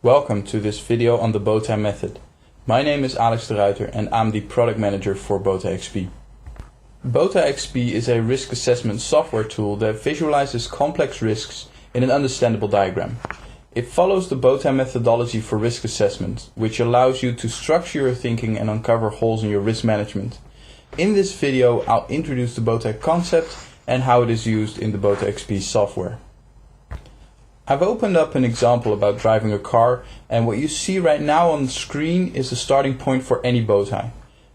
Welcome to this video on the BowTie method. My name is Alex de Ruiter and I'm the product manager for BowTie XP. BowTie XP is a risk assessment software tool that visualizes complex risks in an understandable diagram. It follows the BowTie methodology for risk assessment, which allows you to structure your thinking and uncover holes in your risk management. In this video, I'll introduce the BowTie concept and how it is used in the BowTie XP software. I've opened up an example about driving a car, and what you see right now on the screen is the starting point for any BowTie.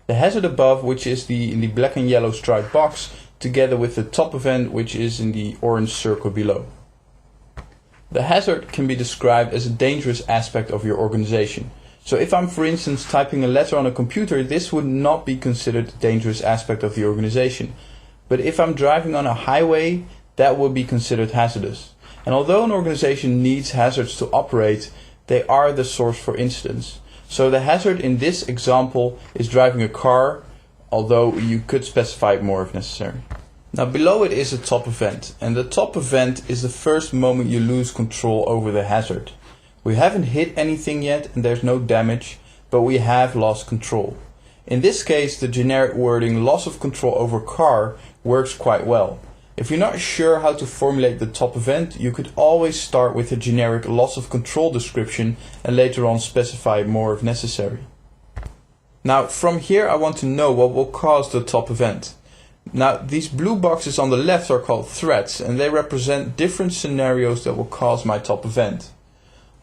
The hazard above, which is in the black and yellow striped box, together with the top event, which is in the orange circle below. The hazard can be described as a dangerous aspect of your organization. So if I'm, for instance, typing a letter on a computer, this would not be considered a dangerous aspect of the organization. But if I'm driving on a highway, that would be considered hazardous. And although an organization needs hazards to operate, they are the source for incidents. So the hazard in this example is driving a car, although you could specify it more if necessary. Now below it is a top event, and the top event is the first moment you lose control over the hazard. We haven't hit anything yet and there's no damage, but we have lost control. In this case, the generic wording loss of control over car works quite well. If you're not sure how to formulate the top event, you could always start with a generic loss of control description and later on specify more if necessary. Now from here I want to know what will cause the top event. Now these blue boxes on the left are called threats, and they represent different scenarios that will cause my top event.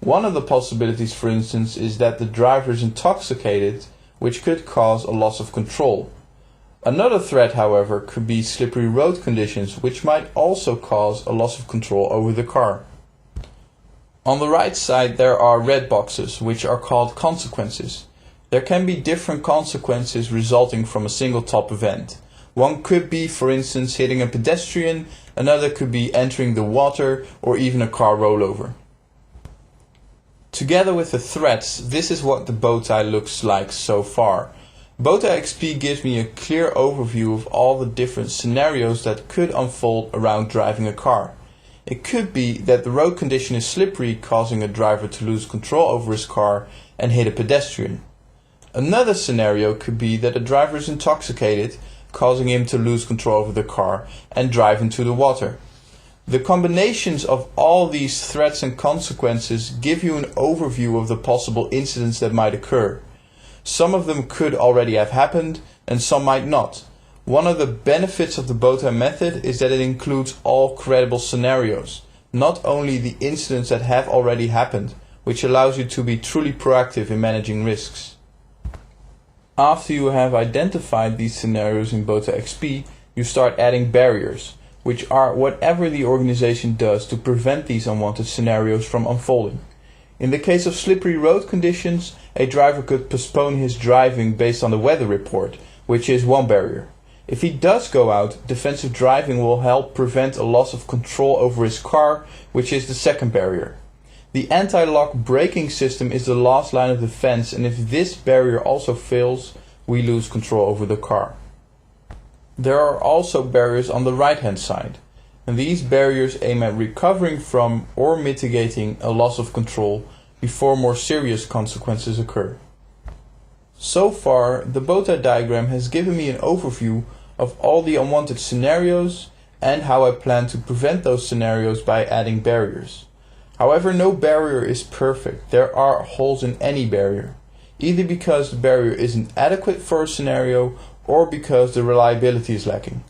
One of the possibilities, for instance, is that the driver is intoxicated, which could cause a loss of control. Another threat, however, could be slippery road conditions, which might also cause a loss of control over the car. On the right side there are red boxes, which are called consequences. There can be different consequences resulting from a single top event. One could be, for instance, hitting a pedestrian, another could be entering the water, or even a car rollover. Together with the threats, this is what the BowTie looks like so far. BowTie XP gives me a clear overview of all the different scenarios that could unfold around driving a car. It could be that the road condition is slippery, causing a driver to lose control over his car and hit a pedestrian. Another scenario could be that a driver is intoxicated, causing him to lose control over the car and drive into the water. The combinations of all these threats and consequences give you an overview of the possible incidents that might occur. Some of them could already have happened and some might not. One of the benefits of the BowTie method is that it includes all credible scenarios, not only the incidents that have already happened, which allows you to be truly proactive in managing risks. After you have identified these scenarios in BowTie XP, you start adding barriers, which are whatever the organization does to prevent these unwanted scenarios from unfolding. In the case of slippery road conditions, a driver could postpone his driving based on the weather report, which is one barrier. If he does go out, defensive driving will help prevent a loss of control over his car, which is the second barrier. The anti-lock braking system is the last line of defense, and if this barrier also fails, we lose control over the car. There are also barriers on the right hand side. And these barriers aim at recovering from or mitigating a loss of control before more serious consequences occur. So far, the BowTie diagram has given me an overview of all the unwanted scenarios and how I plan to prevent those scenarios by adding barriers. However, no barrier is perfect. There are holes in any barrier, either because the barrier isn't adequate for a scenario or because the reliability is lacking.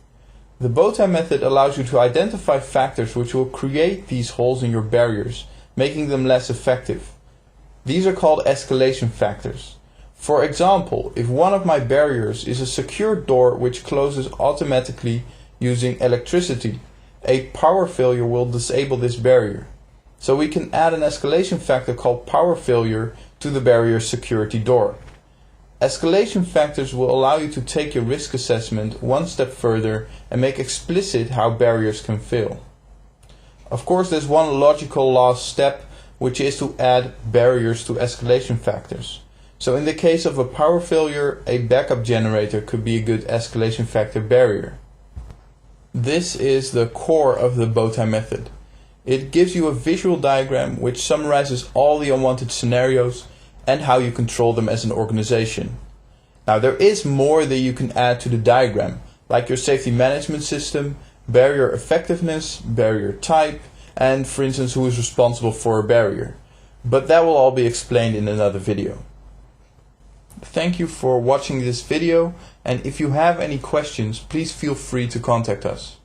The BowTie method allows you to identify factors which will create these holes in your barriers, making them less effective. These are called escalation factors. For example, if one of my barriers is a secure door which closes automatically using electricity, a power failure will disable this barrier. So we can add an escalation factor called power failure to the barrier's security door. Escalation factors will allow you to take your risk assessment one step further and make explicit how barriers can fail. Of course, there's one logical last step, which is to add barriers to escalation factors. So in the case of a power failure, a backup generator could be a good escalation factor barrier. This is the core of the BowTie method. It gives you a visual diagram which summarizes all the unwanted scenarios and how you control them as an organization. Now there is more that you can add to the diagram, like your safety management system, barrier effectiveness, barrier type, and for instance who is responsible for a barrier. But that will all be explained in another video. Thank you for watching this video, and if you have any questions, please feel free to contact us.